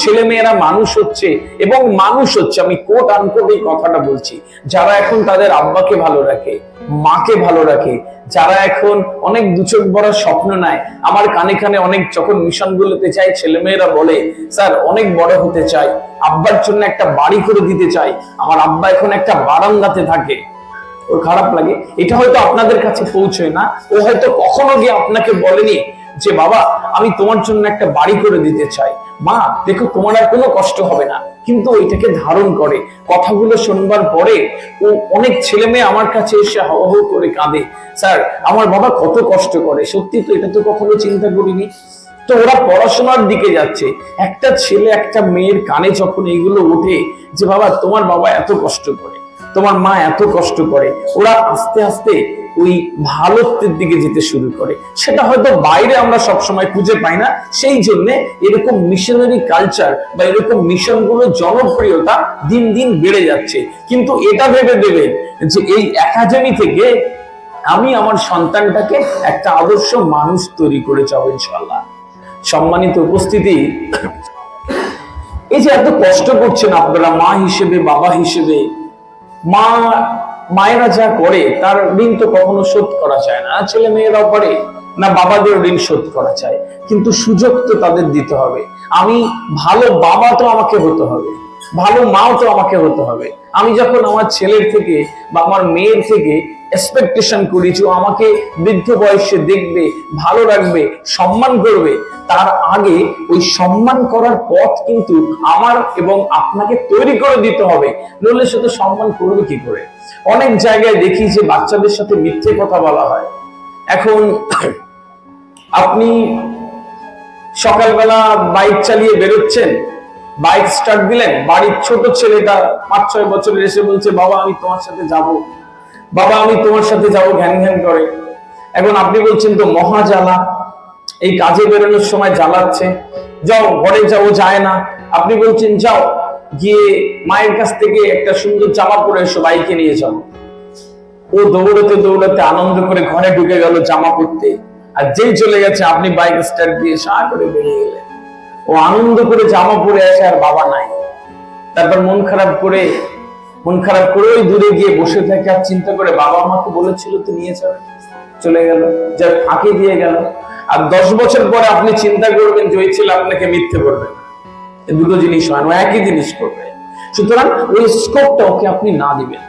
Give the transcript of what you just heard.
ছেলে মেয়েরা মানুষ হচ্ছে এবং মানুষ হচ্ছে, আমি কোট আনকোট এই কথাটা বলছি, যারা এখন তাদের আব্বাকে ভালো রাখে, মাকে ভালো রাখে, যারা এখন অনেক দুচোখ বড় স্বপ্ন নেয়। আমার কানে কানে অনেক যখন মিশন গুলোতে চাই ছেলে মেয়েরা বলে, স্যার অনেক বড় হতে চাই, আব্বার জন্য একটা বাড়ি করে দিতে চাই, আমার আব্বা এখন একটা বারান্দাতে থাকে। ওর খারাপ লাগে, এটা হয়তো আপনাদের কাছে পৌঁছয় না। ও হয়তো কখনো গিয়ে আপনাকে বলেনি যে বাবা আমি তোমার জন্য একটা বাড়ি করে দিতে চাই, মা দেখো তোমার আর কোনো কষ্ট হবে না, কিন্তু এটাকে ধারণ করে। কথাগুলো শুনবার পরে ও অনেক ছেলে মেয়ে আমার কাছে এসে হাও হাও করে কাঁদে, স্যার আমার বাবা কত কষ্ট করে। সত্যি তো, এটা তো কখনো চিন্তা করিনি। তো ওরা পড়াশোনার দিকে যাচ্ছে, একটা ছেলে একটা মেয়ের কানে যখন এইগুলো ওঠে যে বাবা তোমার বাবা এত কষ্ট করে, তোমার মা এত কষ্ট করে, ওরা আস্তে আস্তে ওই ভালোত্বের দিকে যেতে শুরু করে। সেটা হয়তো বাইরে আমরা সবসময় খুঁজে পাই না, সেই জন্য এরকম মিশনারি কালচার বা এরকম মিশনগুলো জনপ্রিয়তা দিন দিন বেড়ে যাচ্ছে। কিন্তু এটা ভেবে দেবেন যে এই একাডেমি থেকে আমি আমার সন্তানটাকে একটা আদর্শ মানুষ তৈরি করে যাবো ইনশাআল্লাহ। সম্মানিত উপস্থিতি, এই যে এত কষ্ট করছেন আপনারা মা হিসেবে, বাবা হিসেবে, মায়েরা যা করে তার ঋণ তো কখনো শোধ করা যায় না, ছেলে মেয়েরাও করে না, বাবাদের ঋণ শোধ করা যায়, কিন্তু সুযোগ তো তাদের দিতে হবে। আমি ভালো বাবা তো আমাকে হতে হবে, ভালো মাও তো আমাকে হতে হবে। আমি যখন আমার ছেলের থেকে বা আমার মেয়ের থেকে এক্সপেকটেশন করি যে আমাকে বৃদ্ধ বয়সে দেখবে, ভালো রাখবে, সম্মান করবে, তার আগে ওই সম্মান করার পথ কিন্তু আমার এবং আপনাকে তৈরি করে দিতে হবে, নইলে সে তো সম্মান করবে কি করে। অনেক জায়গায় দেখি যে বাচ্চাদের সাথে মিথ্যে কথা বলা হয়। এখন আপনি সকালবেলা বাইক চালিয়ে বেরোচ্ছেন, বাইক স্টার্ট দিলেন, বাড়ির ছোট ছেলেটা 5-6 বছরের এসে বলছে বাবা আমি তোমার সাথে যাব, বাবা আমি তোমার সাথে যাব, ঘ্যান ঘ্যান করে। এখন আপনি বলছেন তো মহা জ্বালা, এই কাজে বেরোনোর সময় জ্বালাচ্ছে, যাও ঘরে যাও, যায় না। আপনি বলছেন যাও গিয়ে মায়ের কাছ থেকে একটা সুন্দর জামা পরে এসো, বাইকে নিয়ে যাও। ও দৌড়াতে দৌড়াতে আনন্দ করে ঘরে ঢুকে গেল জামা পরতে, আর যেই চলে গেছে আপনি বাইক স্টার্ট দিয়ে সা করে বেরিয়ে গেলেন। ও আনন্দ করে জামা পরে আসে আর বাবা নাই। তারপর মন খারাপ করে ওই দূরে গিয়ে বসে থাকে আর চিন্তা করে বাবা আমাকে বলেছিল তো নিয়ে যাবে, চলে গেল, যা ফাঁকি দিয়ে গেল। আর 10 বছর পরে আপনি চিন্তা করবেন যে ওই ছেলে আপনাকে মিথ্যে করবে না। দুটো জিনিস হয় না, একই জিনিস করবে। সুতরাং ওই স্কোপটা ওকে আপনি না দিবেন।